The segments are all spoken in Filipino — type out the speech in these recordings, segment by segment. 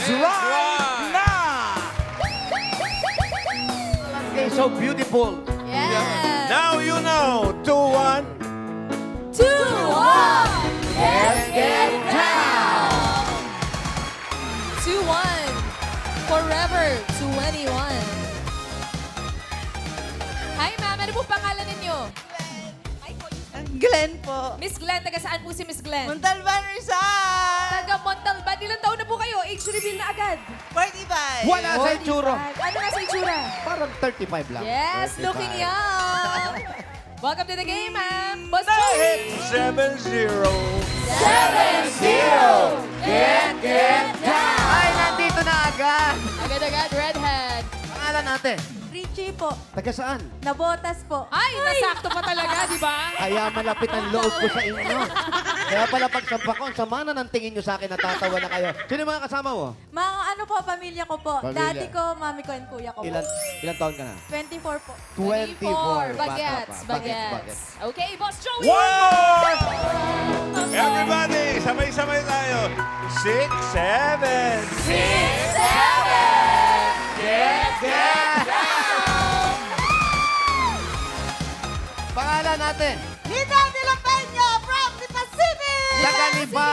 is right na! Okay, so beautiful. Yes. Now you know. 2-1. 2-1. Let's get down. 2-1. Forever 21. Hi, ma'am. Ano po pangalan ninyo? Glenn po. Miss Glenn. Taga saan po si Miss Glenn? Montalban Rizal! Taga Montalban. Ilang taon na po kayo? Age reveal na agad. 45! Wala sa itsura. Ano na sa itsura? Parang 35 lang. Yes, 35. looking young. Welcome to the game, ma'am. Boss Hit Joey. 7-0. 7-0. Get down. Ay, nandito na agad. Agad-agad, redhead. Pangalan natin. Richie po. Taga saan? Nabotas po. Ay, nasakto pa talaga, di ba? Kaya malapit ang loob ko sa inyo. Kaya pala pagsampa ko, ang sama na ng tingin nyo sa akin, natatawa na kayo. Sino yung mga kasama mo? Mga ano po, pamilya ko po. Pamilya. Daddy ko, mami ko, and kuya ko po. Ilan taon ka na? 24 po. 24. Bagets, Bata pa. bagets. Okay, Boss Joey. One more! Everybody, sabay-sabay tayo. 6-7. 6-7. Get down. Pangalan natin. Nina de la Peña from the Pacific! Taga Lipa.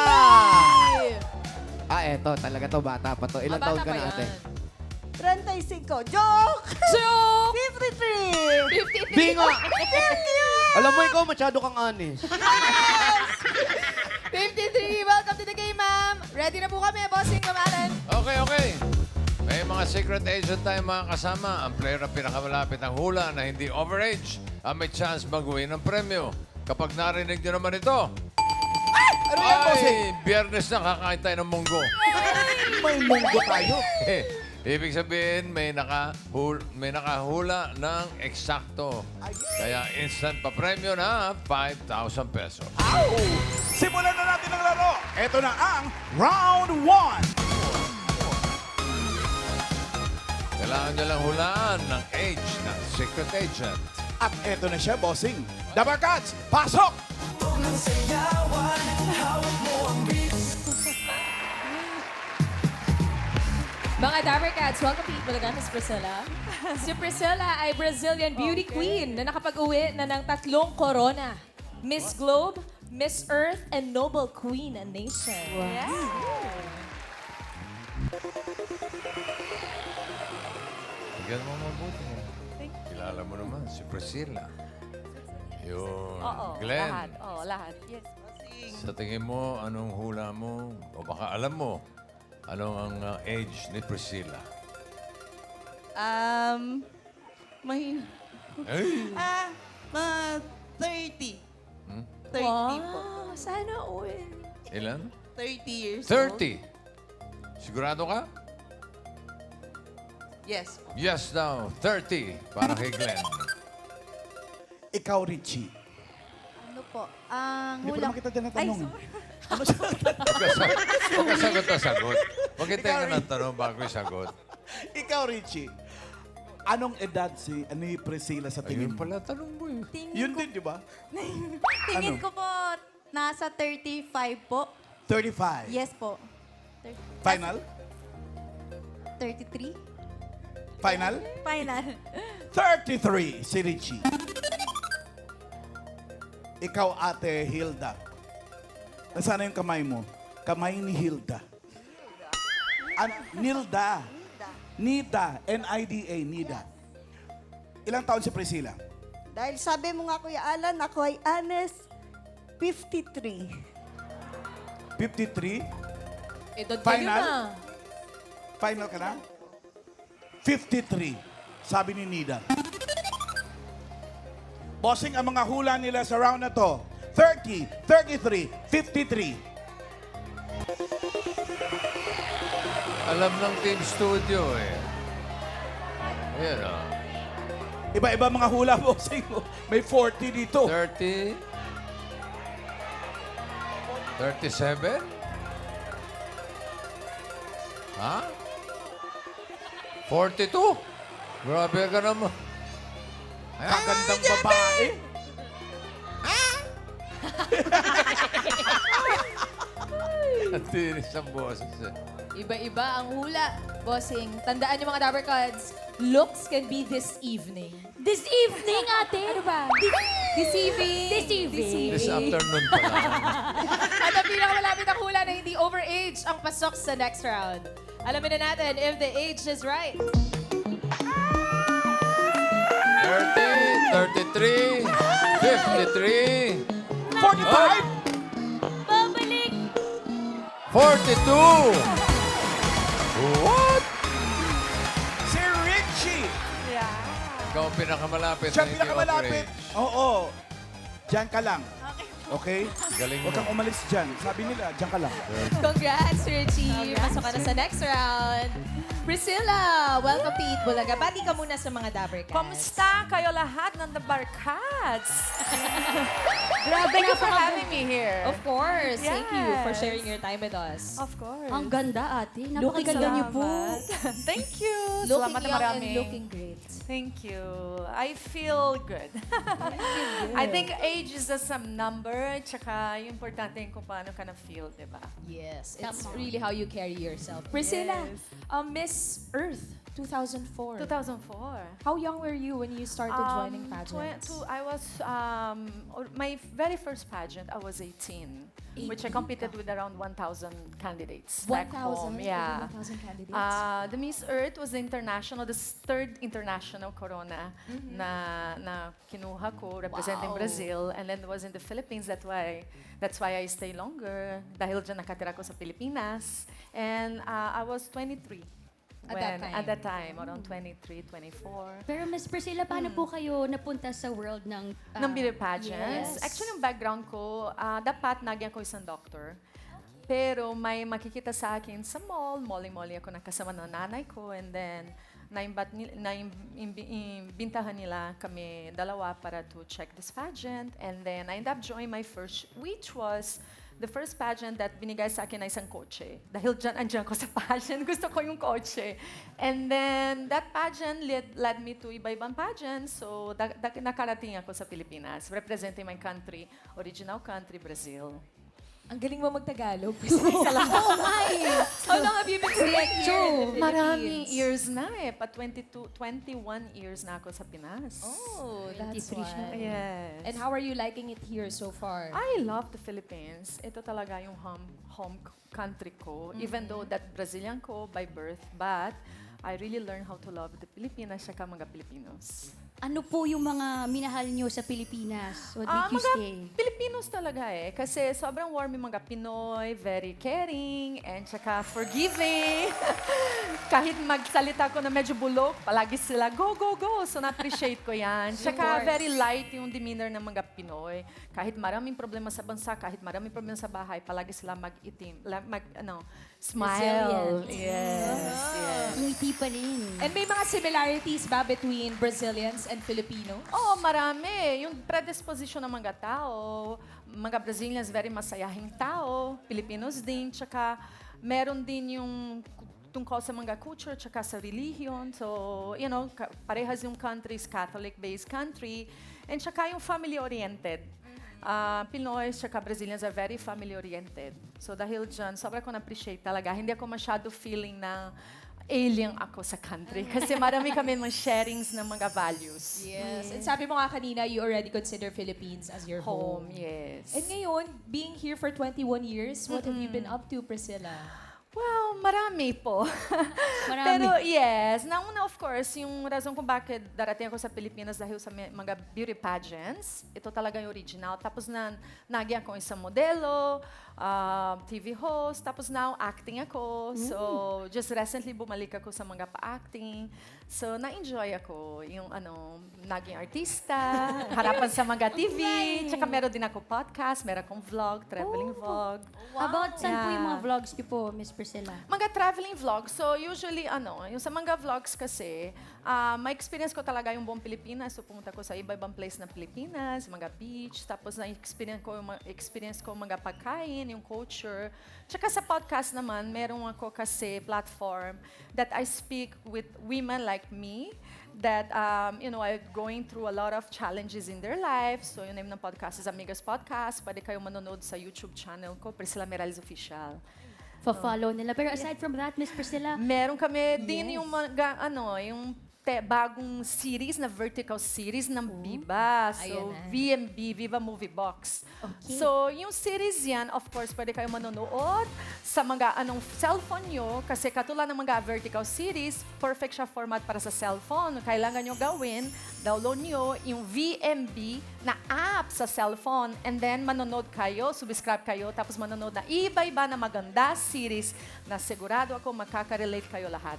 Eto. Talaga to. Bata pa to. Ilan Bata taon ka pa na yan. ate? 35. Joke! Joke. 53! 53. Bingo! Alam mo, ikaw masyado kang honest. 53. Welcome to the game, ma'am. Ready na po kami, bossing kamalan. Okay. May mga secret agent tayong mga kasama. Ang player na pinakamalapit ang hula na hindi overage ang may chance mag-win ng premyo. Kapag narinig nyo naman ito, Ano yan, bossing? biyernes na kakain tayo ng munggo. May munggo tayo. Ibig sabihin, may nakahula ng eksakto. Kaya instant pa premyo na 5,000 pesos. Ow! Simulan na natin ang laro. Ito na ang round 1. Kailangan nyo lang hulaan ng age ng secret agent. At ito na siya, bossing. Dabagats, pasok! Mga Dabber Cats, welcome to Eat Bulaga, Miss Priscilla. Si Priscilla ay Brazilian beauty queen na nakapag-uwi na ng 3 corona. Miss Globe, Miss Earth, and Noble Queen and Nation. Tignan mo mabuti. Kilala mo naman si Priscilla. Yun. Glenn. Lahat. Oo, lahat. Yes. Sa tingin mo, anong hula mo? O baka alam mo, anong ang age ni Priscilla? May... Ay! mga 30. Hmm? 30 po. Wow, sana all. Ilan? 30 years old. 30. Sigurado ka? Yes. Yes daw, 30. Para kay Glenn. Ikaw, Richie. Ano po? Ang Hindi ko hula... naman kita dyan natanong. sorry. Ano siya? Huwag ka sagot na sagot. Huwag kita Ikaw, ng tanong bago isagot. Ikaw, Richie. Anong edad si Priscilla sa tingin Ayun mo? pala tanong mo eh. Yun din, di ba? Tingin Ano? ko po, nasa 35 po. 35. Yes po. Final? 33? Final? Final. 33 si Richie. Ikaw, Ate Hilda. Nasaan na yung kamay mo? Kamay ni Hilda. Nilda. Nida. N-I-D-A. Nida. Ilang taon si Priscilla? Dahil sabi mo nga, Kuya Alan, ako ay honest, 53. 53? Edad kayo Final? na. Final ka na? 53. Sabi ni Nida. Bossing, ang mga hula nila sa round na to. 30, 33, 53. Alam ng Team Studio eh. Ayan o. Iba-iba mga hula, bossing. May 40 dito. 30. 37? Ha? 42? Grabe ka naman. Kagandang babae. Ang tinis ang boses eh. Iba-iba ang hula, bossing. Tandaan niyo mga Dabber Cards, looks can be this evening. This evening, ate. Ano ba? Deceiving. Deceiving. This afternoon pa lang. At ang pinakamalapit ang hula na hindi overage ang pasok sa next round. Alamin na natin if the age is right. 30, 33, 53, 45! Babalik. 42! What? Si Richie! Ikaw ang pinakamalapit Siya na hindi pinakamalapit. overage. Oo. Diyan ka lang. Okay? Galing Huwag mo. kang umalis dyan. Sabi nila, diyan ka lang. Congrats, Richie. Pasok ka na sa next round. Priscilla, welcome to Eat Bulaga. Bati ka muna sa mga Dabber Cats. Kamusta kayo lahat ng The Barkads? Grabe Thank you na for having me here. Of course. Thank you for Yes. sharing your time with us. Of course. Ang ganda, ate. Looking Napakaganda niyo po. Thank you. Looking Salamat na young marami. and looking great. Thank you. I feel good. I think age is just some number. Tsaka yung importante yung kung paano ka na-feel, di ba? Yes, it's Tama. really how you carry yourself. Priscilla, Yes. Miss Earth 2004. 2004. How young were you when you started joining pageants? I was, my very first pageant, I was 18. Which I competed with around 1,000 candidates back 1,000? home. Yeah. 1,000 candidates? The Miss Earth was the international, the third international corona na kinuha ko representing Wow. Brazil, and then it was in the Philippines. That's why I stay longer. Dahil dyan nakatira ko sa Pilipinas, and I was 23 At that time. around 23, 24. Pero Miss Priscilla, paano po kayo napunta sa world ng... Ng beauty pageants. yes. Actually, yung background ko, dapat nagyan ko isang doctor. Pero may makikita sa akin sa mall, molly ako nakasama ng nanay ko, and then naimbintahan nila kami dalawa para to check this pageant, and then I ended up joining my first, which was the first pageant that binigay sa akin na isang kotse. Dahil andyan ko sa pageant, gusto ko yung kotse. And then, that pageant led me to iba-ibang pageants. So, nakarating ako sa Pilipinas, representing my country, original country, Brazil. Ang galing mo magtagalog. Oh my! How long have you been staying here in the Maraming Philippines? years na eh. 21 years na ako sa Pinas. Oh, that's 23 siya. why. Yes. And how are you liking it here so far? I love the Philippines. Ito talaga yung home country ko. Even though that Brazilian ko by birth, but I really learned how to love the Pilipinas saka mga Pilipinos. Ano po yung mga minahal niyo sa Pilipinas? What made you Mga stay? Pilipinos talaga eh. Kasi sobrang warm yung mga Pinoy, very caring, and saka forgiving. Kahit magsalita ko na medyo bulok, palagi sila, go, go, go. So na-appreciate ko yan. Saka course. very light yung demeanor ng mga Pinoy. Kahit maraming problema sa bansa, kahit maraming problema sa bahay, palagi sila smile. Resilient. Yes, yes. Ngiti pa rin. And may mga similarities ba between Brazilians and Filipinos? Oo, marami. Yung predisposition ng mga tao, mga Brazilians, very masayahing tao, Filipinos din, tsaka meron din yung tungkol sa mga culture, tsaka sa religion. So, parehas yung countries, Catholic-based country, and tsaka yung family-oriented. Pinoy tsaka Brazilians are very family-oriented. So dahil dyan, sobra ko na-appreciate talaga. Hindi ako masyado feeling na alien ako sa country. Kasi marami kami mga sharings ng mga values. Yes. And sabi mo nga kanina, you already consider Philippines as your home. Home, yes. And ngayon, being here for 21 years, what have you been up to, Priscilla? Well, marami po. Marami. Pero yes, nauna of course, yung razon kung bakit darating ako sa Pilipinas dahil sa mga beauty pageants. Ito talaga yung original. Tapos naging ako isang modelo, TV host, tapos now acting ako. So, just recently bumalik ako sa mga pa-acting. So, na-enjoy ako yung naging artista, harapan sa mga TV, tsaka meron din ako podcast, meron akong vlog, traveling vlog. About saan po yung mga Yeah. vlogs niyo po, Miss Priscilla? Mga traveling vlogs. So, usually, yung sa mga vlogs kasi, may experience ko talaga yung buong Pilipinas. So, pumunta ko sa iba-ibang place ng Pilipinas, mga beach, tapos na-experience ko mga pagkain, din yung culture. Tsaka sa podcast naman, meron ako kasi platform that I speak with women like me that, are going through a lot of challenges in their lives. So, yung name ng podcast is Amigas Podcast. Pwede kayo manonood sa YouTube channel ko, Priscilla Merales Official. Follow nila. Pero aside from that, Miss Priscilla, Meron kami din yung mga, yung bagong series na vertical series ng Viva. So, Ayan na. VMB, Viva Movie Box. So, yung series yan, of course, pwede kayo manonood sa mga cellphone nyo. Kasi katulad ng mga vertical series, perfect siya format para sa cellphone. Kailangan nyo gawin, download nyo yung VMB na app sa cellphone. And then, manonood kayo, subscribe kayo, tapos manonood na iba-iba na maganda series na sigurado ako makaka-relate kayo lahat.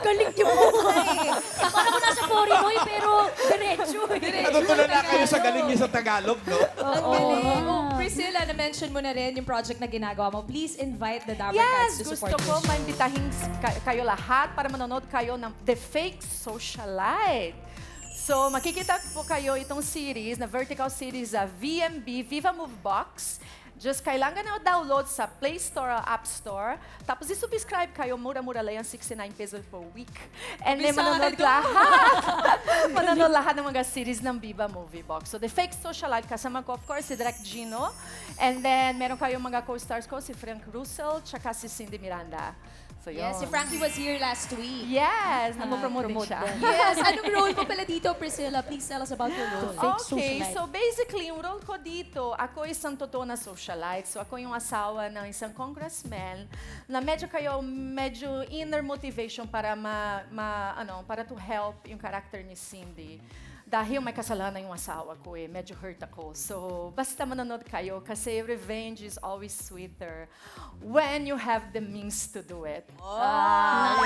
galing niyo po eh. Parang ko nasa Porinoy, pero diretso eh. Natutunan na kayo sa galing niya sa Tagalog, no? Ang galing. Oh, Priscilla, na-mention mo na rin yung project na ginagawa mo. Please invite the Dabber Cats to Yes, support gusto ko this show. maimbitahin kayo lahat para manonood kayo ng The Fake Socialite. So, makikita po kayo itong series, na vertical series sa VMB, Viva Move Box. Just kailangan na download sa Play Store o App Store. Tapos i-subscribe kayo, mura-mura lang yan, 69 pesos per week. And then manonood lahat. Manonood lahat ng mga series ng Viva Movie Box. So The Fake Socialite, kasama ko of course si Direk Gino. And then meron kayong mga co-stars ko, si Frank Russell, tsaka si Cindy Miranda. So yun. Yes, si Frankie was here last week. Yes, namopromote din siya. Yes, anong role mo pala dito, Priscilla? Please tell us about your role. Fake Okay, socialite. so basically, yung role ko dito, ako isang totoo na socialite. So ako yung asawa ng isang congressman na medyo inner motivation para para to help yung character ni Cindy. Dahil may kasalanan yung asawa ko medyo hurt ako. So, basta manonood kayo kasi revenge is always sweeter when you have the means to do it. Wow.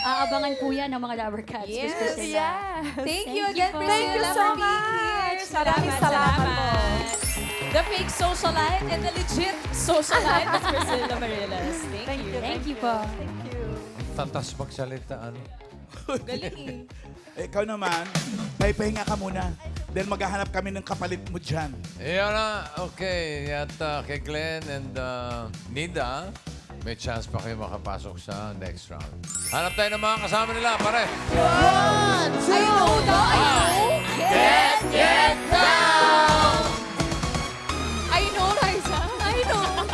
Aabangan po yan ng mga Dabber Cats, Miss Priscilla. Yes! Thank you again, po. Priscilla, Thank you so for being much. here. Maraming salamat po. The fake socialite and the legit socialite, Miss Priscilla Marilas. Thank you. Thank you po. Thank you. Tatas magsalita, ano? Galing. Ikaw naman, pahinga ka muna. Then maghahanap kami ng kapalit mo dyan. Iyan na. Okay. At kay Glenn and Nida, may chance pa kayo makapasok sa next round. Hanap tayo ng mga kasama nila, pare. I know that. Get down! I know, Raisa. I know.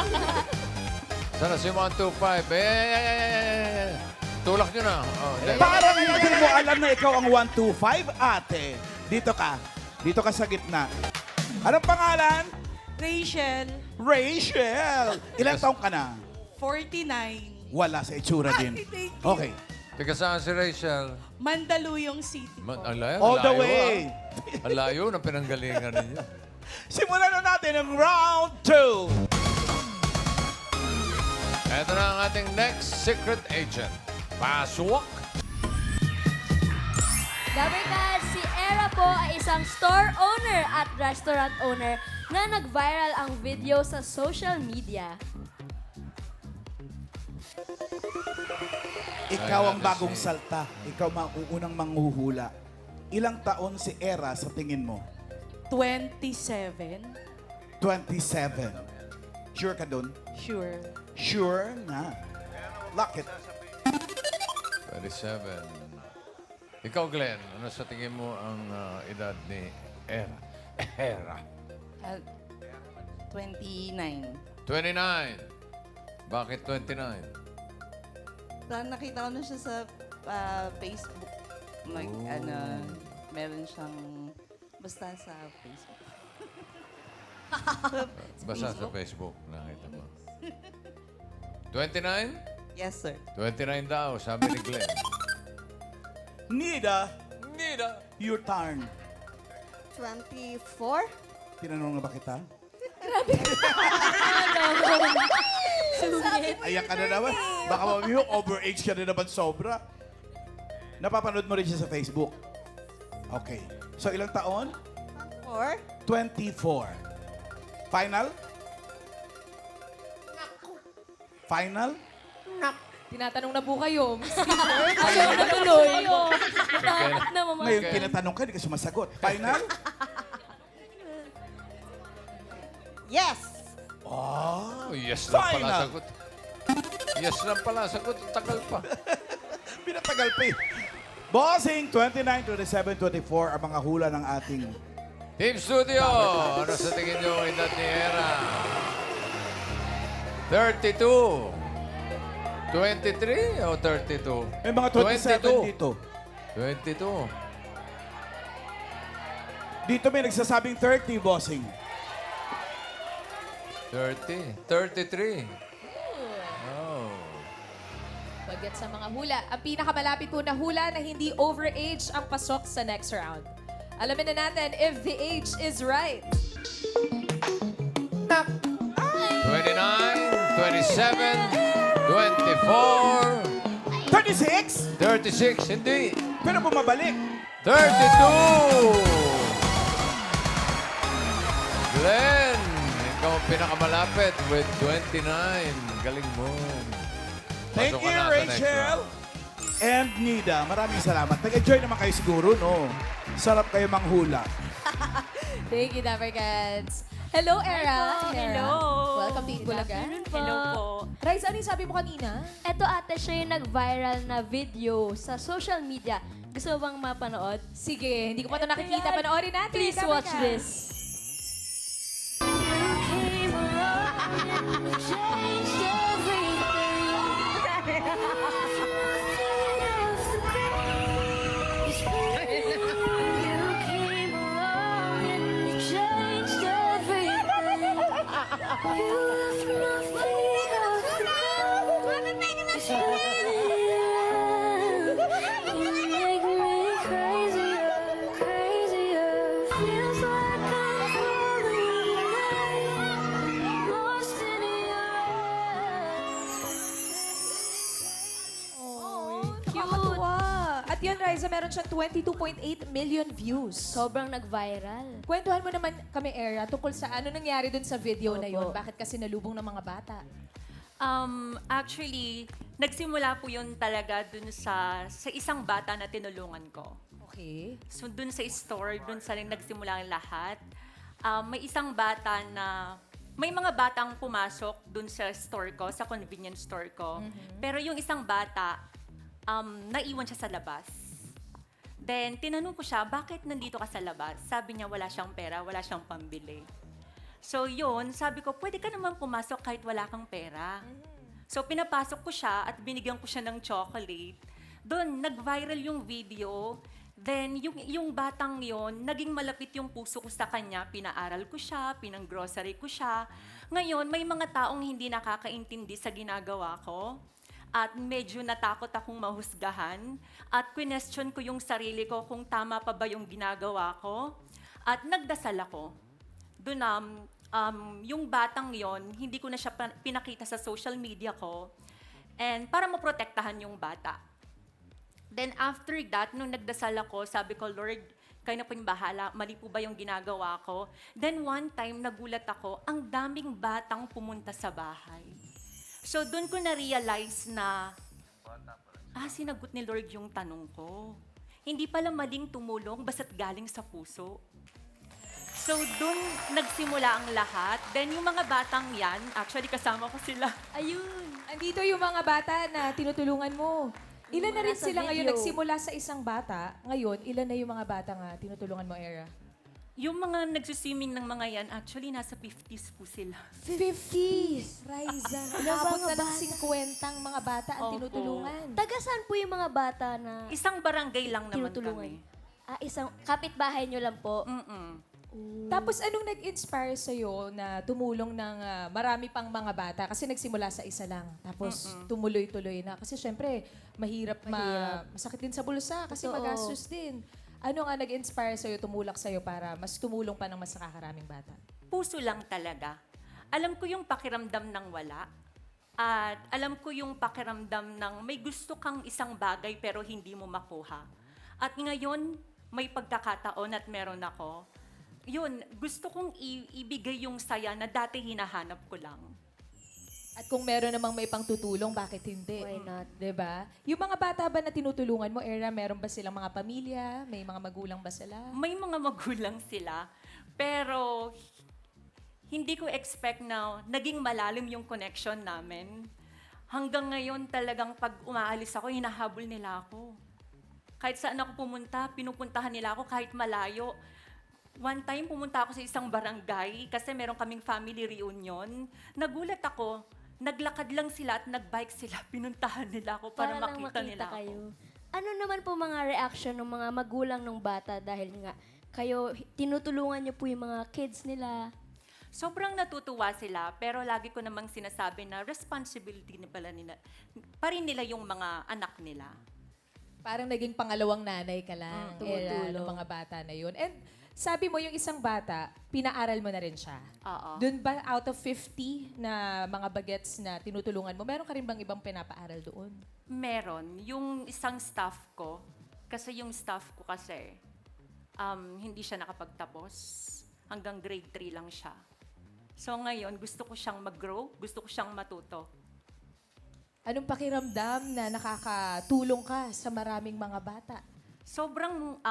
Sana si 125. Tulak nyo na. Oh, Parang hindi mo alam na ikaw ang 125, ate. Dito ka. Dito ka sa gitna. Anong pangalan? Rachel, Rachel. Ilang taong ka na? 49. Wala sa itsura din. thank you. Okay. Tiga saan si Rachel? Mandaluyong City. Ang layo. All the layo, way. Ang layo ng pinanggalingan ninyo. Simulan na natin ang round 2. Ito na ang ating next secret agent. Paswak! Dabber Cats, si Era po ay isang store owner at restaurant owner na nag-viral ang video sa social media. Ikaw ang bagong salta. Ikaw unang manghuhula. Ilang taon si Era sa tingin mo? 27. 27. Sure ka dun? Sure. Sure na. Lock it. 27. Ikaw, Glenn, ano sa tingin mo ang edad ni Era? Era. 29. 29. Bakit 29? Nakita ko na siya sa Facebook. Meron siyang, basta sa Facebook. Basta sa Facebook, nakita mo. 29? Yes, sir. 29 daw, sabi ni Glenn. Nida, Nida! your turn. 24? Tinanong na ba kita? Sungit. Ayan ka na naman. Baka mami overage ka na naman sobra. Napapanood mo rin siya sa Facebook. Okay. So, ilang taon? 4? 24. Final? Final? Tinatanong na po kayo. Ayaw na tuloy. Takot na mama. Ngayon, tinatanong ka, di ka sumasagot. Final? Yes! Oh, yes lang pala Final. sagot. Yes lang pala sagot. Tagal pa. Pinatagal pa eh. Bossing, 29, 27, 24 ang mga hula ng ating... Team Studio, ano sa tingin nyo ang edad ni Era? 32. 23 o 32? May mga 27 dito. 22. Dito may nagsasabing 30, bossing. 30. 33. Oh. Pagkat sa mga hula, ang pinakamalapit po na hula na hindi overage ang pasok sa next round. Alamin na natin if the age is right. 29, 27, 24, 36? 36, hindi. Pero bumabalik. 32! Glenn, ikaw ang pinakamalapit with 29. Galing mo. Thank Pasok you, ka na sa next Rachel. round. And Nida, maraming salamat. Nag-enjoy naman kayo siguro, no? Sarap kayo manghula. Thank you, Dapper Cats. Hello, Era. Hello. Welcome to Itbulaga. Hello po. Rice, ano yung sabi mo kanina? Ito ate, siya yung nag-viral na video sa social media. Gusto mo bang mapanood? Sige, hindi ko pa ito nakikita. Panoorin natin. Please Dapper watch Cats. this. Nakakatuwa. At yun, Riza, meron siyang 22.8 million views. Sobrang nag-viral. Kwentuhan mo naman kami, Era, tungkol sa ano nangyari dun sa video na yun. Opo. Bakit kasi nalubong ng mga bata? Actually, nagsimula po yun talaga dun sa isang bata na tinulungan ko. Okay. So dun sa store, dun sa nagsimula ang lahat. May isang bata na, may mga batang pumasok dun sa store ko, sa convenience store ko. Pero yung isang bata, naiwan siya sa labas. Then, tinanong ko siya, bakit nandito ka sa labas? Sabi niya, wala siyang pera, wala siyang pambili. So yun, sabi ko, pwede ka naman pumasok kahit wala kang pera. So pinapasok ko siya at binigyan ko siya ng chocolate. Doon, nag-viral yung video. Then, yung batang yon, naging malapit yung puso ko sa kanya. Pinaaral ko siya, pinang-grocery ko siya. Ngayon, may mga taong hindi nakakaintindi sa ginagawa ko. At medyo natakot akong mahusgahan. At question ko yung sarili ko kung tama pa ba yung ginagawa ko. At nagdasal ako. Doon, yung batang yon, hindi ko na siya pinakita sa social media ko. And para maprotektahan yung bata. Then after that, nung nagdasal ako, sabi ko, Lord, kayo na po yung bahala, mali po ba yung ginagawa ko? Then one time, nagulat ako, ang daming batang pumunta sa bahay. So doon ko na-realize na, sinagot ni Lord yung tanong ko. Hindi pala maling tumulong, basta't galing sa puso. So doon nagsimula ang lahat. Then yung mga batang yan, actually kasama ko sila. Ayun. Andito yung mga bata na tinutulungan mo. Ilan na rin Nasa sila ngayon? video. Nagsimula sa isang bata. Ngayon, ilan na yung mga bata nga tinutulungan mo, Era? Yung mga nagsuswimming ng mga yan, actually nasa 50s po sila. 50s! Riza, umabot na ng 50 mga bata ang Opo. tinutulungan. Taga saan po yung mga bata na Isang barangay lang naman tinutulungan? kami. Isang kapitbahay nyo lang po. Mm-mm. Tapos anong nag-inspire sa'yo na tumulong ng marami pang mga bata? Kasi nagsimula sa isa lang. Tapos tumuloy-tuloy na. Kasi syempre, mahirap. Masakit din sa bulsa kasi Totoo. magastos din. Ano nga nag-inspire sa'yo, tumulak sa'yo para mas tumulong pa ng mas nakakaraming bata? Puso lang talaga. Alam ko yung pakiramdam ng wala. At alam ko yung pakiramdam ng may gusto kang isang bagay pero hindi mo makuha. At ngayon, may pagkakataon at meron ako. Yun, gusto kong ibigay yung saya na dati hinahanap ko lang. At kung meron namang may pangtutulong, bakit hindi? Why not? Diba? Yung mga bata ba na tinutulungan mo, Era, meron ba silang mga pamilya? May mga magulang ba sila? May mga magulang sila, pero hindi ko expect na naging malalim yung connection namin. Hanggang ngayon talagang pag umaalis ako, hinahabol nila ako. Kahit saan ako pumunta, pinupuntahan nila ako kahit malayo. One time, pumunta ako sa isang barangay kasi meron kaming family reunion. Nagulat ako, naglakad lang sila at nagbike sila. Pinuntahan nila ako para lang makita nila kayo. ako. Ano naman po mga reaction ng mga magulang ng bata dahil nga kayo, tinutulungan niyo po yung mga kids nila? Sobrang natutuwa sila, pero lagi ko namang sinasabi na responsibility na pala nila, pa rin nila yung mga anak nila. Parang naging pangalawang nanay ka lang, era ng mga bata na yun. And sabi mo, yung isang bata, pinaaral mo na rin siya. Oo. Doon ba, out of 50 na mga bagets na tinutulungan mo, meron ka rin bang ibang pinapaaral doon? Meron. Yung isang staff ko, kasi yung staff ko kasi, hindi siya nakapagtapos. Hanggang grade 3 lang siya. So ngayon, gusto ko siyang mag-grow, gusto ko siyang matuto. Anong pakiramdam na nakakatulong ka sa maraming mga bata? Sobrang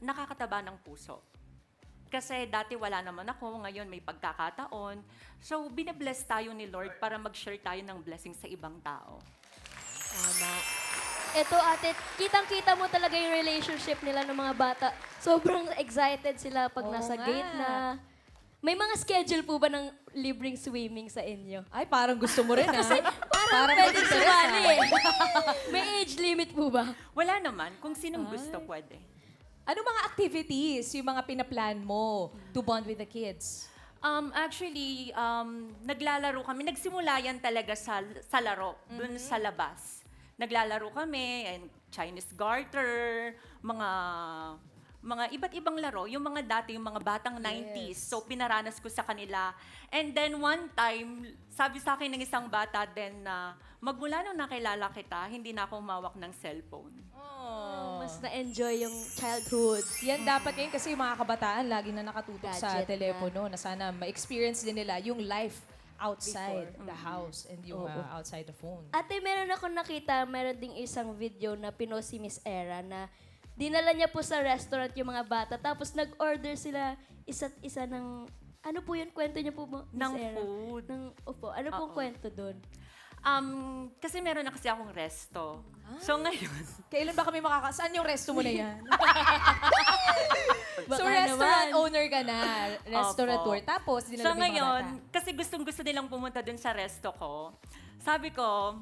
nakakataba ng puso. Kasi dati wala naman ako, ngayon may pagkakataon. So bine-bless tayo ni Lord para mag-share tayo ng blessing sa ibang tao. Tama. Ito ate, kitang-kita mo talaga yung relationship nila ng mga bata. Sobrang excited sila pag Oo nasa nga. gate na. May mga schedule po ba ng libreng swimming sa inyo? Ay, parang gusto mo rin, ha? Parang pwedeng sumali eh. May age limit po ba? Wala naman, kung sinong gusto pwede. Anong mga activities yung mga pinaplan mo to bond with the kids? Actually, naglalaro kami. Nagsimula yan talaga sa laro, dun sa labas. Naglalaro kami, and Chinese garter, mga iba't ibang laro. Yung mga dati, yung mga batang 90s. So, pinaranas ko sa kanila. And then one time, sabi sa akin ng isang bata din na magmula nung nakilala kita, hindi na ako humawak ng cellphone. Mas na-enjoy yung childhood. Yan dapat ngayon kasi yung mga kabataan lagi na nakatutok sa Gadget na. telepono na sana ma-experience din nila yung life outside the house and yung outside the phone. Ate, meron ako nakita, meron ding isang video na pinost si Miss Era na dinala niya po sa restaurant yung mga bata tapos nag-order sila isa't isa ng, ano po yun, kwento niya po ba, Miss Ng Era? food. Opo, ano pong Oo. kwento doon? Kasi meron na kasi akong resto. So ngayon, Kailan ba kami Saan yung resto mo na yan? So, Baka restaurant naman. owner ka na, restaurateur. Opo. Tapos, dinala So mo yung mga ngayon, bata. kasi gustong-gusto nilang pumunta dun sa resto ko, sabi ko,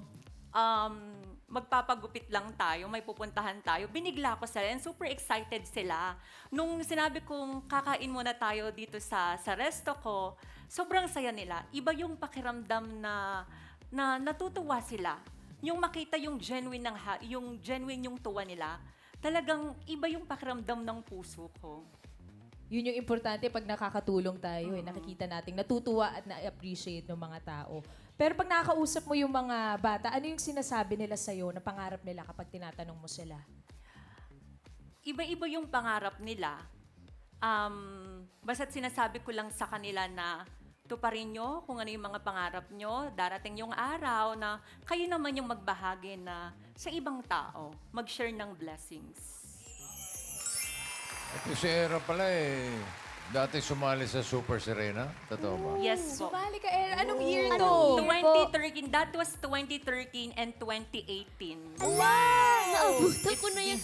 magpapagupit lang tayo, may pupuntahan tayo. Binigla ko sila and super excited sila. Nung sinabi kong kakain muna tayo dito sa resto ko, sobrang saya nila. Iba yung pakiramdam na natutuwa sila. Yung makita yung genuine yung tuwa nila. Talagang iba yung pakiramdam ng puso ko. Yun yung importante pag nakakatulong tayo. Nakikita natin, natutuwa at na-appreciate ng mga tao. Pero pag nakakausap mo yung mga bata, ano yung sinasabi nila sa'yo na pangarap nila kapag tinatanong mo sila? Iba-iba yung pangarap nila. Basta't sinasabi ko lang sa kanila na tuparin nyo kung ano yung mga pangarap nyo. Darating yung araw na kayo naman yung magbahagi na sa ibang tao, mag-share ng blessings. Ito si Era pala dati sumali sa Super Serena. Totoo ba? Yes po. Sumali ka, Era. Anong year to? Anong year? 2013, that was 2013 and 2018. Ala! Naabutan ko na yun.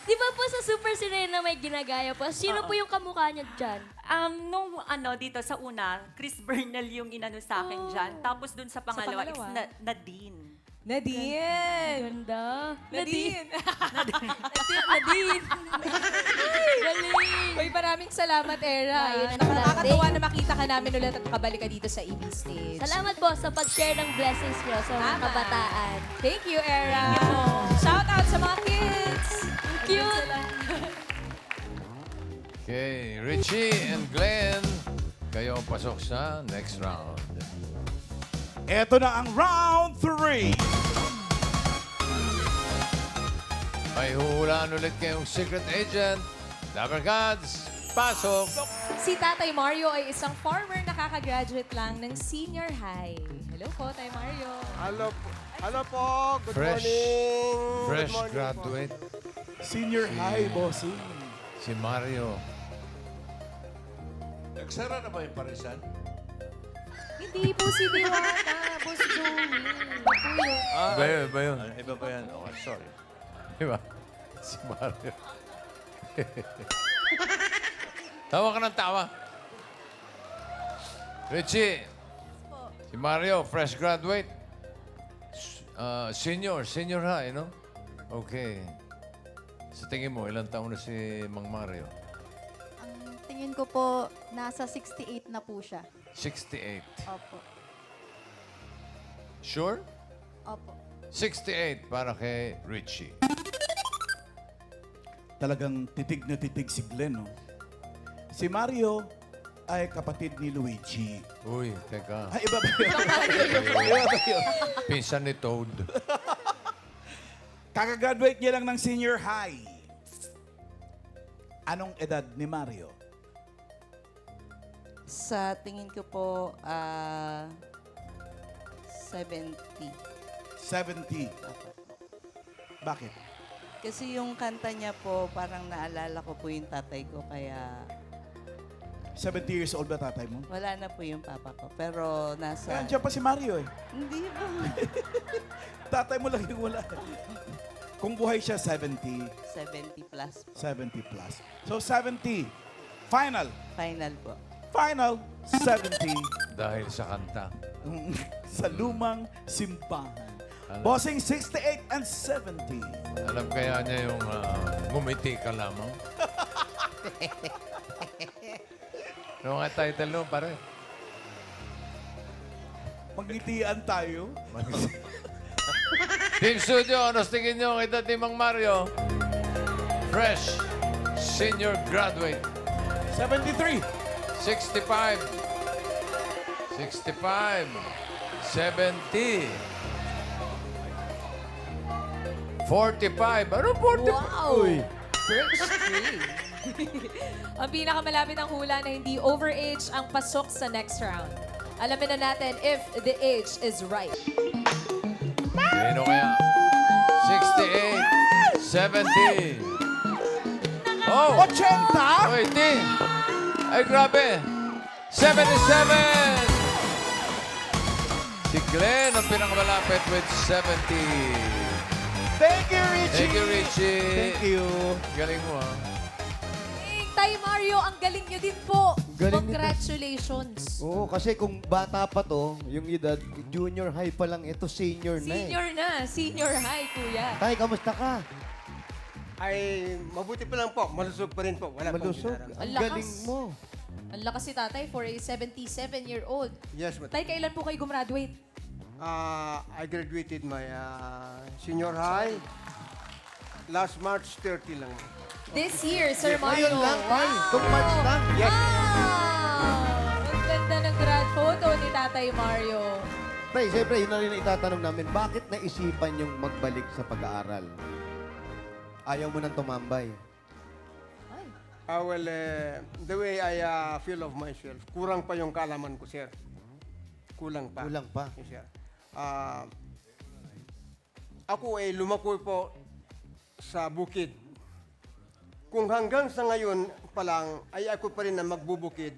Di ba po sa Super Sirena may ginagaya po? Sino po yung kamukha niya dyan? Nung dito sa una, Chris Bernal yung inano sa akin dyan. Tapos dun sa pangalawa, pangalawa? it's Nadine. Nadine! Ganda. Nadine! Nadine. Galing. Uy, maraming salamat, Era. Ayun, Nakakatuwa na makita ka namin ulit at kabalik ka dito sa EB Stage. Salamat po sa pag-share ng blessings niyo sa mga Tama. kabataan. Thank you, Era. Shout out sa mga kids. Cute. Okay, Richie and Glenn, kayo ang pasok sa next round. Ito na ang round 3. May huhulaan ulit kayong secret agent. Dabber Gods, pasok! Si Tatay Mario ay isang farmer na kakagraduate lang ng senior high. Hello po, Tay Mario. Hello po. Hello po. Good Fresh. morning. Fresh Good morning graduate, Senior high, bossing. si Mario. Nagsara na ba yung parisan? Hindi po si Diwata, Boss Joey. Po yun. Ba yun? Iba ba yan? Okay, sorry. Iba? Si Mario. Tawa ka ng tawa. Richie. Si Mario, fresh graduate. Senior high, no? Okay. Sa tingin mo, ilang taon na si Mang Mario? Ang tingin ko po, nasa 68 na po siya. 68. Opo. Sure? Opo. 68 para kay Richie. Talagang titig na titig si Glenn, no? Si Mario ay kapatid ni Luigi. Uy, teka. Ay, iba ba yun? Iba ba yun? Pinsan ni Toad. Kakagraduate niya lang ng senior high. Anong edad ni Mario? Sa tingin ko po, 70. 70. Bakit? Kasi yung kanta niya po, parang naalala ko po yung tatay ko, kaya 70 years old ba tatay mo? wala na po yung papa ko. Pero nasa... Andiyan pa si Mario eh. Hindi ba? Tatay mo lang yung wala. Kung buhay siya, 70. 70 plus. 70 plus. So 70. Final. Final po. Final. 70. Dahil sa kanta. Sa lumang simbahan. Bossing 68 and 70. Alam kaya niya yung ngumiti ka lamang? Ano nga title no, pare? Magngitian tayo. Team Studio, ano tingin nyo kay Dati Mang Mario? Fresh senior graduate. 73. 65. 65. 70. 45. Ano 45? Wow! First three. Ang pinakamalapit ng hula na hindi overage ang pasok sa next round. Alamin na natin if the age is right. Sino kaya? 68. 70. Oh! 80. Wait, ay, grabe. 77! Si Glenn ang pinakamalapit with 70. Thank you, Richie. Thank you, Richie. Thank you. Galing mo, ha? Tay Mario, ang galing nyo din po. Galing nito. Congratulations. Oo, kasi kung bata pa to, yung edad, junior high pa lang ito, senior na eh. Senior na. Senior high, kuya. Tay, kamusta ka? Ay, mabuti pa lang po. Malusog pa rin po. Wala Malusog. pong Ang Ang lakas. galing mo. Ang lakas si tatay for a 77-year-old. Yes, Tay, kailan po kayo gumraduate? I graduated my senior high last March 30 lang. This year, Sir Mario. Ngayon lang, Tay. Kung March lang. Yes. Wow! Ang ganda ng grad photo ni Tatay Mario. Tay, siyempre, yun na rin ang itatanong namin. Bakit naisipan yung magbalik sa pag-aaral? Ayaw mo nang tumambay. Well, the way I feel of myself, kurang pa yung kaalaman ko, sir. Kulang pa. Kulang pa. Yes, sir. Ako ay lumakoy po sa bukid. Kung hanggang sa ngayon pa lang ay ako pa rin na magbubukid,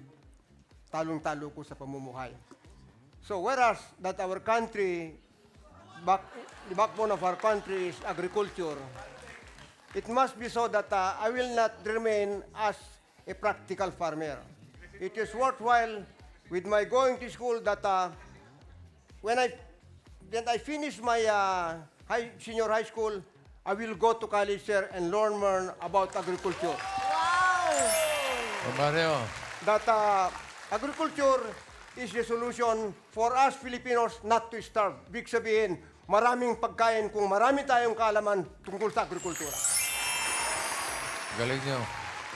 talong-talo ko sa pamumuhay. So whereas that our country, the backbone of our country is agriculture, it must be so that I will not remain as a practical farmer. It is worthwhile with my going to school that when I finish my senior high school, I will go to college, sir, and learn more about agriculture. Oh, Mario, That agriculture is the solution for us Filipinos not to starve. Big sabihin, maraming pagkain kung marami tayong kaalaman tungkol sa agrikultura. galing nyo.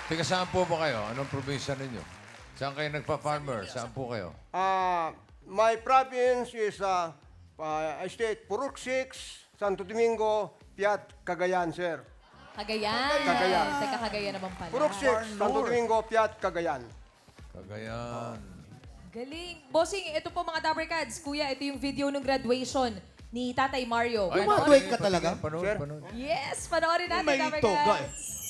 Tika, saan po ba kayo? Anong probinsya ninyo? Saan kayo nagpa-farmer? Saan po kayo? My province is state Purok 6, Santo Domingo, Piat, Cagayan, sir. Cagayan. Cagayan. Teka, Cagayan naman pala. Purok 6, Santo Domingo, Piat, Cagayan. Cagayan. Galing. Bossing, ito po mga Dabber Cats. Kuya, ito yung video ng graduation ni Tatay Mario. Ay, Graduate ka talaga? Panood, Sir? panood. Yes, panoorin natin, May Dabber toga Cats.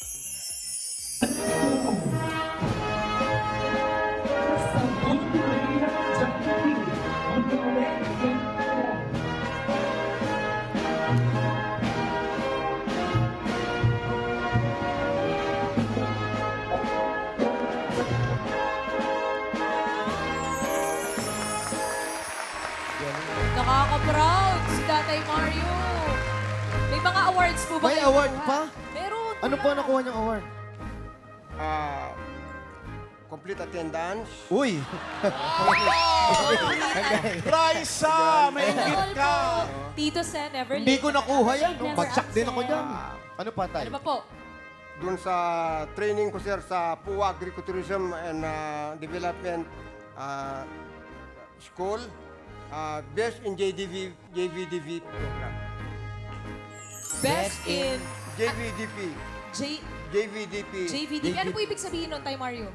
awards po ba May kayo award nakuha? pa? Meron. Ano po nakuha niyong award? Complete attendance. Uy! Raisa, may ingit ka. Tito Sen, never Hindi late. ko nakuha yan. Never Bagsak din ako absent. dyan. Ano pa tayo? Ano ba po? Doon sa training ko, sir, sa PUA Agritourism and Development School. Best in JVDV program. Best in JVDP. JVDP. JVD. Ano po ibig sabihin nun, Tay Mario?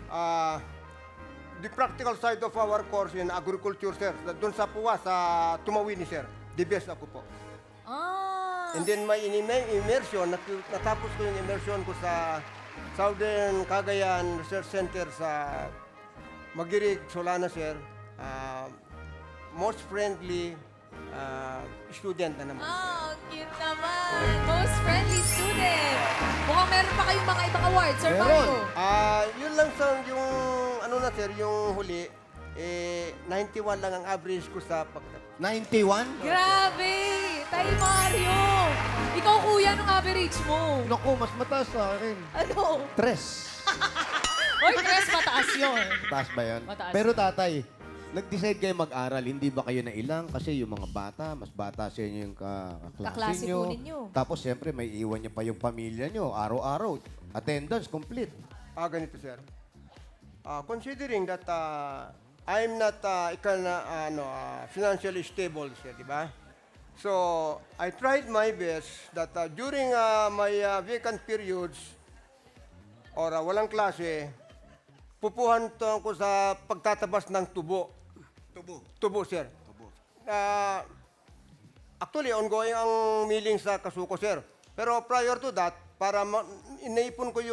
The practical side of our course in agriculture, sir. Doon sa PUA, sa Tumawini, sir. The best ako po. Ah. And then my immersion, natapos ko yung immersion ko sa Southern Cagayan Research Center sa Magirig, Solana, sir. Most friendly student na naman. Ah, cute naman. Most friendly student. Mukhang meron pa kayong mga ibang awards, Sir Meron. Mario. Yun lang sa yung, ano na sir, yung huli, 91 lang ang average ko sa pagtapos. 91? Grabe! Tay Mario! Ikaw, kuya, nung average mo. Naku, mas mataas sa akin. Ano? 3. Oy, tres mataas yun. Mataas ba yan? Mataas. Pero tatay, nag-decide kayo mag-aral. Hindi ba kayo nailang? Kasi yung mga bata, mas bata sa inyo yung kaklase Kaklase nyo. po ninyo. Tapos siyempre, may iwan niyo pa yung pamilya nyo. Araw-araw. Attendance complete. Ganito sir. Considering that I'm not financially stable, sir, di ba? So, I tried my best that during my vacant periods or walang klase, pupuhan to ko sa pagtatabas ng tubo. Tubo, sir. Actually, ongoing ang milling sa Kasuko, sir. Pero prior to that, para inaipon ko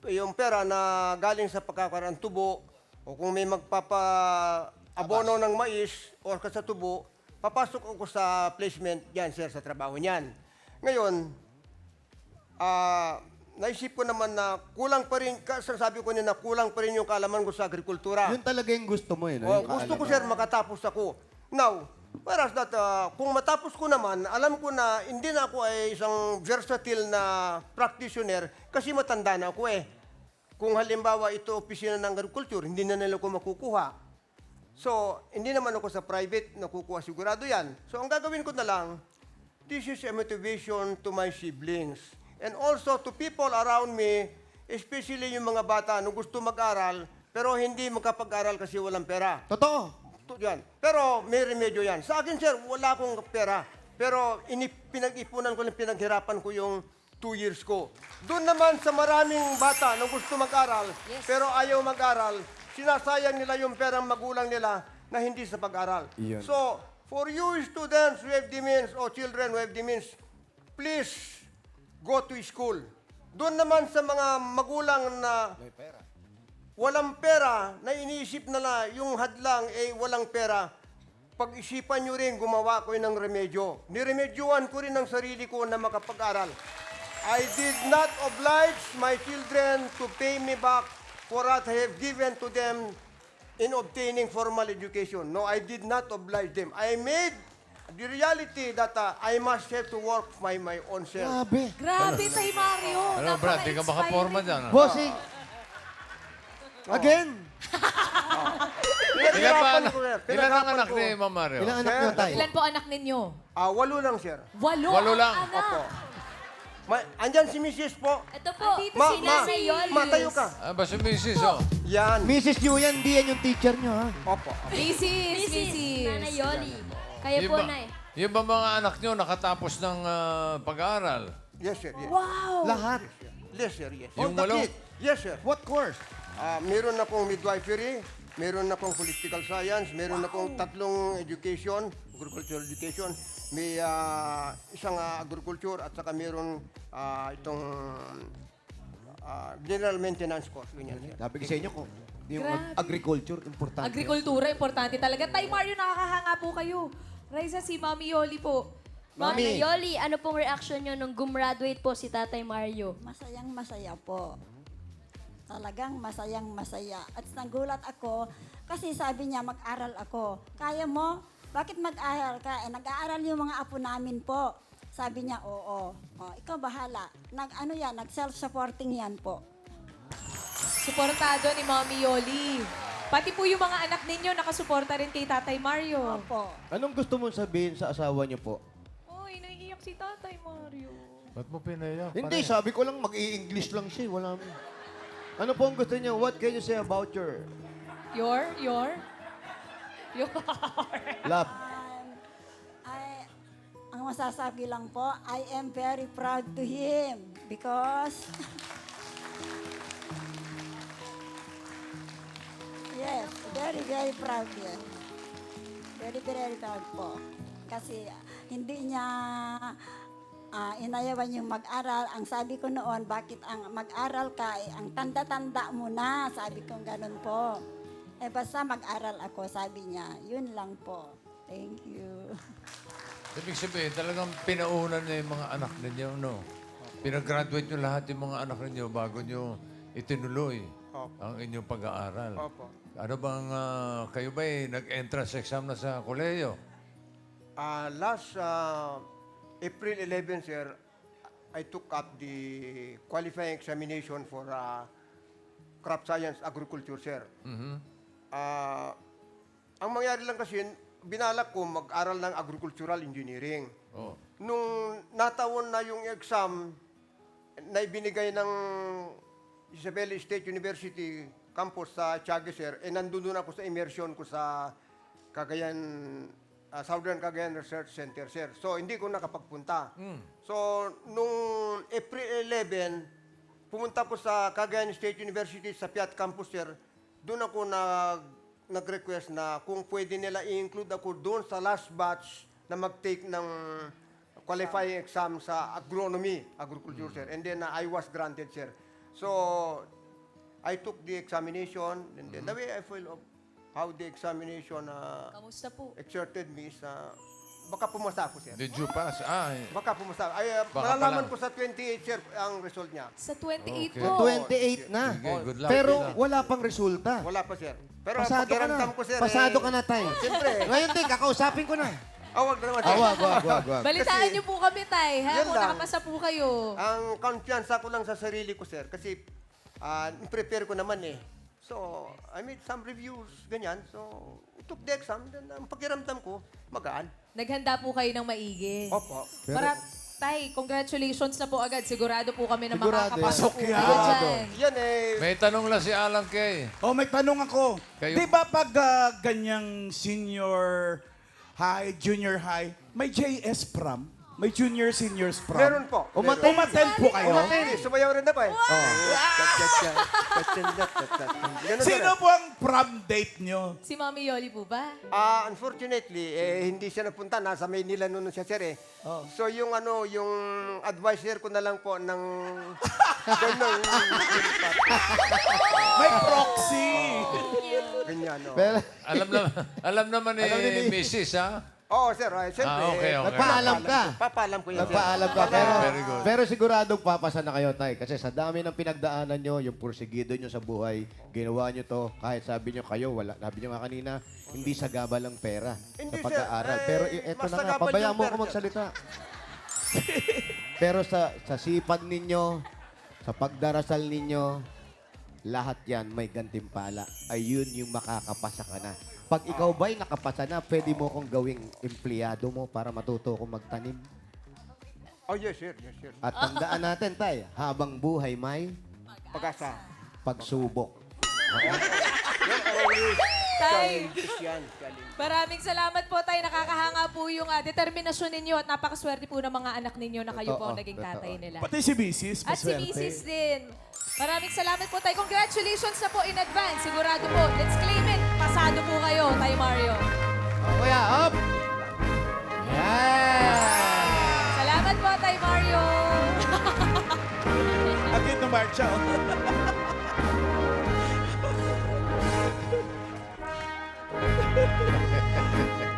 yung pera na galing sa pagkakaroon ng tubo, o kung may magpapa-abono ng mais o sa tubo, papasok ako sa placement yan, sir, sa trabaho niyan. Ngayon, naisip ko naman na kulang pa rin, sabi ko na kulang pa rin yung kaalaman ko sa agrikultura. Yun talaga yung gusto mo eh. No? Oh, Yung gusto ko, kaalaman. sir, makatapos ako. Now, whereas that, kung matapos ko naman, alam ko na hindi na ako ay isang versatile na practitioner kasi matanda na ako eh. Kung halimbawa ito opisina ng agriculture, hindi na nila ko makukuha. So, hindi naman ako sa private nakukuha, sigurado yan. So, ang gagawin ko na lang, this is a motivation to my siblings. And also to people around me, especially yung mga bata na gusto mag-aral, pero hindi makapag-aral kasi walang pera. Totoo. Yan. Pero may remedyo yan. Sa akin, sir, wala akong pera. Pero pinag-ipunan ko, pinaghirapan ko yung 2 years ko. Doon naman sa maraming bata na gusto mag-aral, pero ayaw mag-aral, sinasayang nila yung perang magulang nila na hindi sa pag-aral. Iyon. So, for you students who have the means, or children who have the means, please go to school. Doon naman sa mga magulang na walang pera, na iniisip nila yung hadlang walang pera, pag-isipan nyo rin, gumawa ko ng remedyo. Niremedyoan ko rin ang sarili ko na makapag-aral. I did not oblige my children to pay me back for what I have given to them in obtaining formal education. No, I did not oblige them. I made the reality that I must have to work my own self. Grabe. Grabe, Tay Mario. Ano, Brad, di ka makaporma dyan. ah? Bossing. Again. Ilan ba Pinaghirapan anak, ko, sir. ilan ang Pinaghirapan anak ko. ni Ma'am Mario? Ilang anak nyo tayo? Ilan po anak ninyo? 8 lang, sir. 8 Walo lang. ang anak. Opo. Andyan si Mrs. po. Ito po, Andito Ma, si ma, Nanay Yolis. ma, tayo ka. Ah, ba si Mrs. Oh? Yan. Mrs. nyo yan, di yan yung teacher nyo ha. Opo. Mrs. Nanay Yoli. Kayo Yung po, ba- Nay. Yung ba mga anak nyo nakatapos ng pag-aaral? Yes, sir. Yes. Lahat. Yes, sir. Yes. Yung All the walo? kids. Yes, sir. What course? Meron akong midwifery, meron akong political science, meron akong 3 education, agricultural education, may isang agriculture at saka meron itong general maintenance course. Ganyan, sir. Sabi ko sa inyo kung yung Grabe. agriculture, importante. Agrikultura, importante talaga. Tay Mario, nakakahanga po kayo. Raisa, si Mami Yoli po. Mami Yoli, ano pong reaction nyo nung gumraduate po si Tatay Mario? Masayang masaya po. Talagang masayang masaya. At nagulat ako kasi sabi niya mag-aral ako. Kaya mo? Bakit mag-aral ka? Nag-aaral yung mga apo namin po. Sabi niya, oo. Oh, ikaw bahala. Nag-self-supporting yan po. Suportado ni Mommy Yoli. Pati po yung mga anak ninyo nakasuporta rin kay Tatay Mario. Opo. Anong gusto mong sabihin sa asawa niyo po? Uy, naiiyak si Tatay Mario. Ba't mo pinaiyak? Hindi, sabi ko lang mag-i-English lang siya. Wala mo. Ano po ang gusto niya? What can you say about your Your? love? Ang masasabi lang po, I am very proud to him because yes, very, very proud yan. Very, very proud po. Kasi hindi niya inayawan yung mag-aral. Ang sabi ko noon, bakit ang mag-aral ka? Ang tanda-tanda mo na. Sabi ko ganun po. Basta mag-aral ako, sabi niya. Yun lang po. Thank you. Ibig sabihin, talagang pinaunan niyo yung mga anak ninyo, no? Pinag-graduate niyo lahat yung mga anak ninyo bago niyo itinuloy ang inyong pag-aaral. Opo. Ano bang, kayo ba nag-entrance exam na sa kolehiyo? Last April 11, sir, I took up the qualifying examination for crop science agriculture, sir. Ang mangyari lang kasi, binalak ko mag-aral ng agricultural engineering. Oh. Nung natawon na yung exam na ibinigay ng Isabela State University campus sa Tiago, sir, nandun ako sa immersion ko sa Cagayan, Southern Cagayan Research Center, sir. So, hindi ko nakapagpunta. So, nung April 11, pumunta ko sa Cagayan State University sa Piat Campus, sir. Doon ako nag-request na kung pwede nila i-include ako doon sa last batch na mag-take ng qualifying exam sa agronomy, agriculture, sir. And then I was granted, sir. So, I took the examination, and then the way I feel of how the examination Kamusta po? exerted me is, baka pumasa ako, sir. Did you pass? Baka pumasa. Ay, Baka malalaman pala. ko sa 28, sir, ang result niya. Sa 28 Okay. po. 28 na. Sige, good luck. Pero good luck. wala pang resulta. Wala pa, sir. Pero Pasado ka na. pakiramdam ko, sir, Pasado ka na, Tay. Siyempre. Ngayon, Tay, kakausapin ko na. Wag na naman, sir. Wag. Balitaan Kasi- niyo po kami, Tay, ha? Yan Kung lang. nakapasa po kayo. Ang confiance ko lang sa sarili ko, sir, kasi prepare ko naman eh. So, I made some reviews, ganyan. So, I took the exam, then ang pakiramdam ko, magaan. Naghanda po kayo ng maigi. Opo. Tay, congratulations na po agad. Sigurado po kami na Sigurado makakapasok po yan. kayo dyan. Yan eh. May tanong lang si Alan Kay. Oh, may tanong ako. Kayo- Di ba pag ganyang senior high, junior high, may JS prom? May junior seniors prom? Meron po. Umattend po kayo? Meron. Sumayaw rin ako eh. Ganun Sino din eh. po ang prom date nyo? Si Mommy Yoli po ba? Unfortunately, hindi siya napunta. Nasa Maynila noon siya, sir eh. Oh. So, yung advisor ko na lang po ng ganun. May proxy. Ganyan, no. Pero, Alam naman ni Alam ni Mrs. ha? Oo, sir. Siyempre. Okay. nagpaalam ka. Papaalam ko yan, sir. Nagpaalam ka. Very good. Pero siguradong papasa na kayo, Tay. Kasi sa dami ng pinagdaanan nyo, yung pursigido nyo sa buhay, ginawa nyo to, kahit sabi nyo kayo, wala. Sabi nyo nga kanina, hindi sagabal ang pera Hindi, sa sir. pag-aaral. Pero eto mas na nga, sagabal pabayaan yung mo pera, ako sir. magsalita. Pero sa sipag ninyo, sa pagdarasal ninyo, lahat yan may gantimpala. Ayun yung makakapasa ka na. Pag ikaw ba'y nakapasa na, pwede mo kong gawing empleyado mo para matuto kong magtanim. Oh, yes, sir. Yes, sir. At tandaan natin, Tay, habang buhay may Pag-asa. pagsubok. Tay, Challenges yan. Challenge. maraming salamat po, Tay. Nakakahanga po yung determinasyon ninyo at napakaswerte po ng mga anak ninyo na kayo po ang Totoo, naging totoo. tatay nila. Pati si Mrs. At si maswerte. Mrs. din. Maraming salamat po, Tay. Congratulations na po in advance. Sigurado po. Let's claim it. Pasado po kayo, Tay Mario. Kuya, up! Yeah! Salamat po, Tay Mario. At yun na marcha.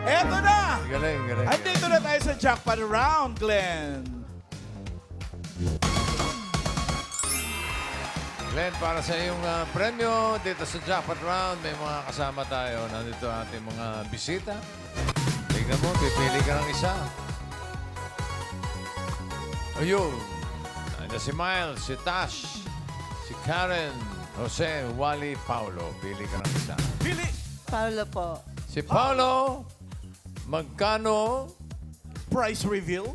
Eto na! Galing. Andito na tayo sa jackpot round, Glenn. Glenn, para sa iyong premyo dito sa Jackpot Round, may mga kasama tayo. Nandito ang ating mga bisita. Tingnan mo, pipili ka ng isa. Ayun. Nandiyan si Miles, si Tash, si Karen, Jose, Wally, Paulo. Pili ka ng isa. Pili! Paolo po. Si Paulo, magkano? Price reveal.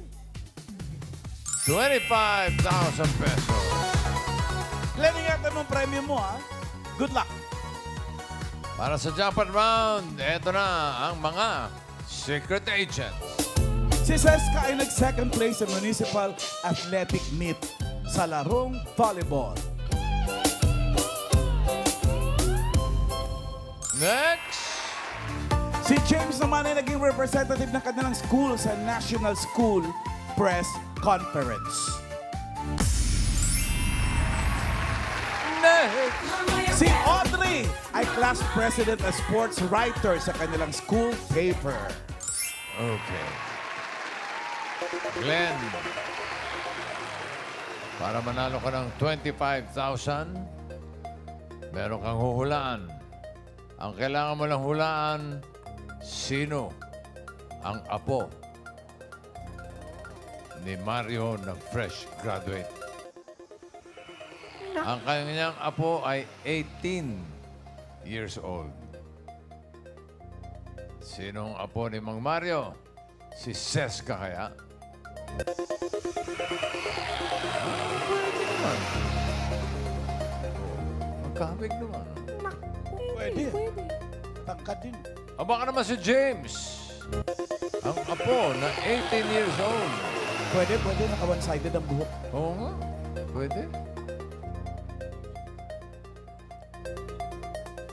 25,000 pesos. Lenny, nga mong premium mo, ha? Good luck. Para sa jackpot round, eto na ang mga secret agents. Si Seska ay nag-second place sa Municipal Athletic Meet sa larong volleyball. Next! Si James naman ay naging representative ng kanilang school sa National School Press Conference. Next! Si Audrey ay class president at sports writer sa kanilang school paper. Okay. Glenn, para manalo ka ng 25,000, meron kang huhulaan. Ang kailangan mo lang hulaan, sino ang apo ni Mario na fresh graduate. Ang kanyang apo ay 18 years old. Sinong apo ni Mang Mario? Si Seska kaya? Magkabig naman. Pwede. Tangkad din. Aba ka naman si James. Ang apo na 18 years old. Pwede. Naka one-sided ang buhok. Oo nga. Pwede.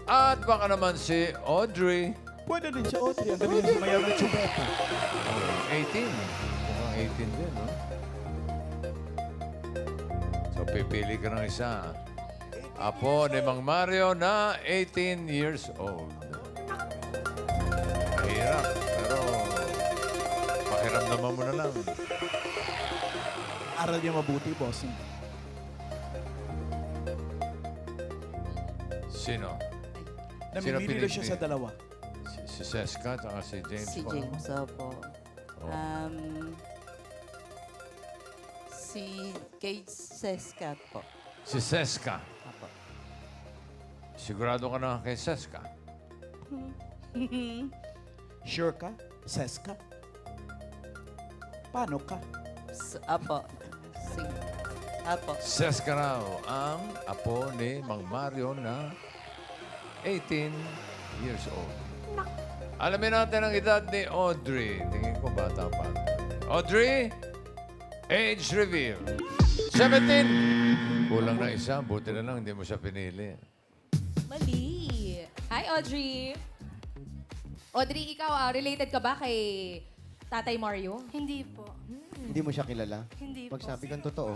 At baka naman si Audrey. Pwede din si Audrey. Ang galing niya sumayaw ng chubeta. 18. Mukhang 18 din, no? So, pipili ka ng isa. Apo ni Mang Mario na 18 years old. Mahirap, pero pakiramdaman mo na lang. Aral niya mabuti, bossing. Sino? Namimili pinili? siya sa dalawa. Si Seska at si James. Si po. James, opo. Oh. Si Kate Sescat po. Si Seska. Opo. Sigurado ka na kay Seska? Sure ka? Seska? Paano ka? Apo. Apo. Seska raw ang apo ni Mang Mario na 18 years old. Alamin natin ang edad ni Audrey. Tingin ko bata pa. Audrey, age reveal. 17. Kulang na isa. Buti na lang hindi mo siya pinili. Mali. Hi, Audrey. Audrey, ikaw, related ka ba kay Tatay Mario? Hindi po. Hindi mo siya kilala? Hindi po. Magsabi kang totoo.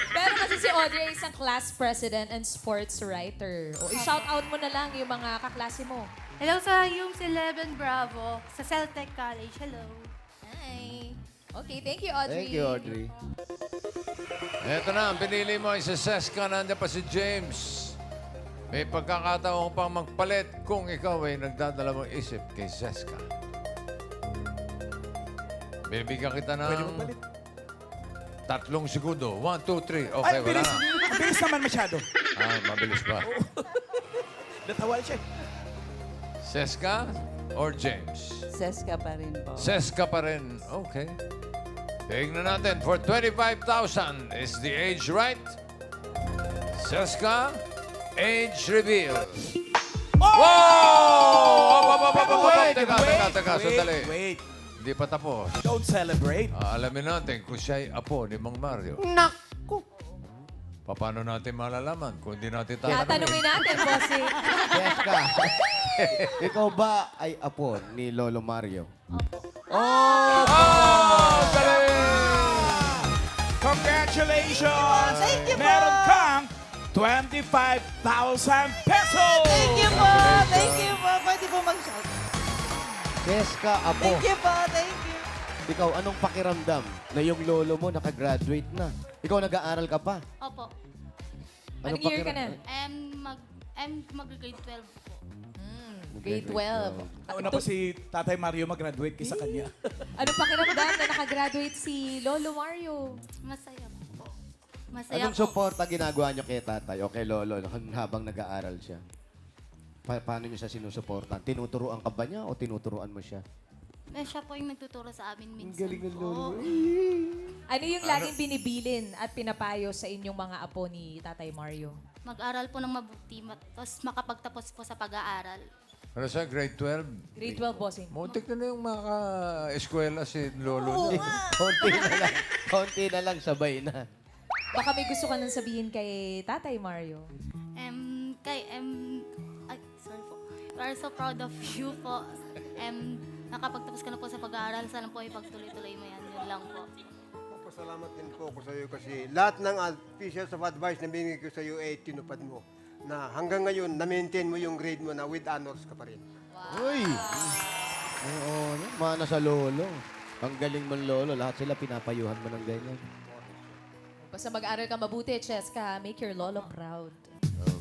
Pero kasi si Audrey ay isang class president and sports writer. O, i-shout out mo na lang yung mga kaklase mo. Hello sa UMS 11 Bravo, sa Celtec College. Hello. Hi. Okay, thank you, Audrey. Thank you, Audrey. Eto na, ang pinili mo ay si Seska. Nandiyan pa si James. May pagkakataon pang magpalit kung ikaw ay nagdadalawang isip kay Seska. Bibigyan kita Pwede ng mo palit. 3 segundo. 1, 2, 3. Okay, Ay, wala bilis. na. Ang bilis naman masyado. Mabilis ba? Natawal siya. Seska or James? Seska pa rin po. Seska pa rin. Okay. Tignan natin. For 25,000, is the age right? Seska, age reveal. Wow! Teka, sandali. Wait. Hindi pa tapos. Don't celebrate. Alamin natin kung siya ay apo ni Mang Mario. Naku! Paano natin malalaman kung hindi natin tatanungin? Tatanungin natin, bossy. Seska, ikaw ba ay apo ni Lolo Mario? Oh! Galing! Congratulations! Thank you po! Meron kang 25,000 pesos! Thank you po! Thank you po! Pwede po mag-shout. Seska, apo. Thank you po! Thank you! Ikaw, anong pakiramdam na yung lolo mo nakagraduate na? Ikaw nag-aaral ka pa? Opo. Anong year ka na? Mag-grade 12 po. Grade 12. Nauna pa si Tatay Mario mag-graduate kaysa kanya. Ano pakiramdam na nakagraduate si Lolo Mario. Masaya po. Masaya Anong po. suporta ginagawa niyo kay tatay o kay lolo habang nag-aaral siya? Paano niyo siya sinusuportan? Tinuturuan ka ba niya o tinuturuan mo siya? Siya po yung nagtuturo sa amin minsan lolo. Ano yung laging binibilin at pinapayo sa inyong mga apo ni Tatay Mario? Mag-aral po ng mabuti, tapos makapagtapos po sa pag-aaral. Ano sa grade 12? Grade 12, bossing. Muntik na yung maka-eskwela si Lolo niya. Konti na lang, sabay na. Baka may gusto ka nang sabihin kay Tatay Mario. Sorry po. We are so proud of you po. Nakapagtapos ka na po sa pag-aaral. Sana po ipagtuloy-tuloy mo yan. Yun lang po. Pasalamat din po ako sa iyo kasi lahat ng pieces of advice na binigay ko sa iyo ay tinupad mo. Na hanggang ngayon, na-maintain mo yung grade mo na with honors ka pa rin. Uy! Oo, mana sa lolo. Ang galing mong lolo. Lahat sila pinapayuhan mo ng ganyan. Basta mag-aral ka mabuti, Cheska. Make your lolo proud.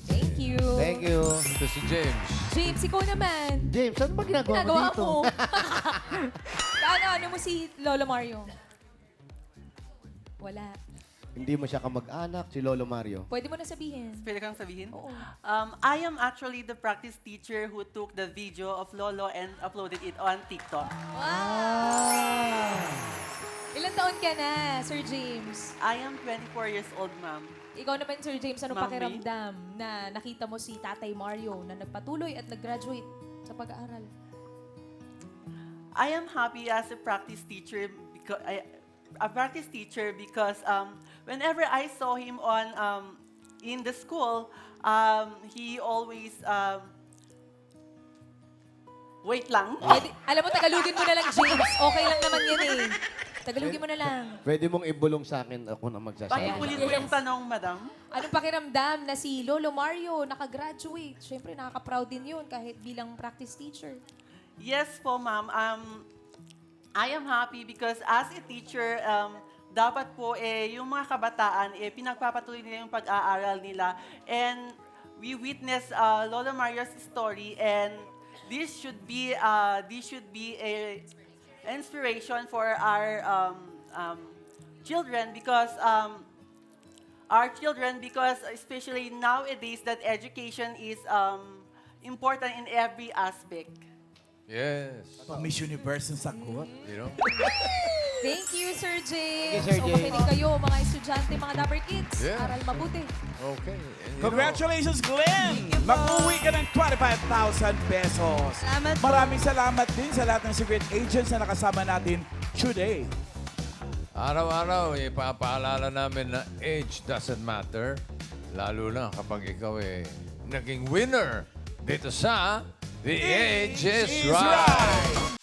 Thank you. Thank you. Ito si James. James, ikaw naman. James, ano ba ginagawa mo Ginagawa dito? mo. ano mo si Lolo Mario? Wala. Hindi mo siya kamag-anak, si Lolo Mario. Pwede mo na sabihin. Pwede kang sabihin? Oo. I am actually the practice teacher who took the video of Lolo and uploaded it on TikTok. Ilan taon ka na, Sir James? I am 24 years old, ma'am. Ikaw naman, Sir James, anong Mami? pakiramdam na nakita mo si Tatay Mario na nagpatuloy at nag-graduate sa pag-aaral? I am happy as a practice teacher because whenever I saw him on in the school, he always wait lang. Alam mo, Tagalogin mo na lang, James. Okay lang naman yan eh. Tagalogin mo na lang. Pwede mong ibulong sa akin, ako na magsasabi. Pakiulit po yung tanong, madam. Anong pakiramdam na si Lolo Mario nakagraduate? Siyempre, nakaka-proud din yun kahit bilang practice teacher. Yes po, ma'am. I am happy because as a teacher, dapat po yung mga kabataan, pinagpapatuloy nila yung pag-aaral nila. And we witness Lolo Mario's story and this should be a inspiration for our children because especially nowadays that education is important in every aspect. Yes. Miss Universe ang sagot. You know? Thank you, Sir James. Thank you, Sir So, James. makinig kayo, mga estudyante, mga Dapper Kids. Yes. Aral mabuti. Okay. And you Congratulations, Glenn! Mag-uwi ka ng 25,000 pesos. Salamat po. Maraming salamat din sa lahat ng secret agents na nakasama natin today. Araw-araw, ipapaalala namin na age doesn't matter. Lalo na kapag ikaw naging winner dito sa The Age is Right.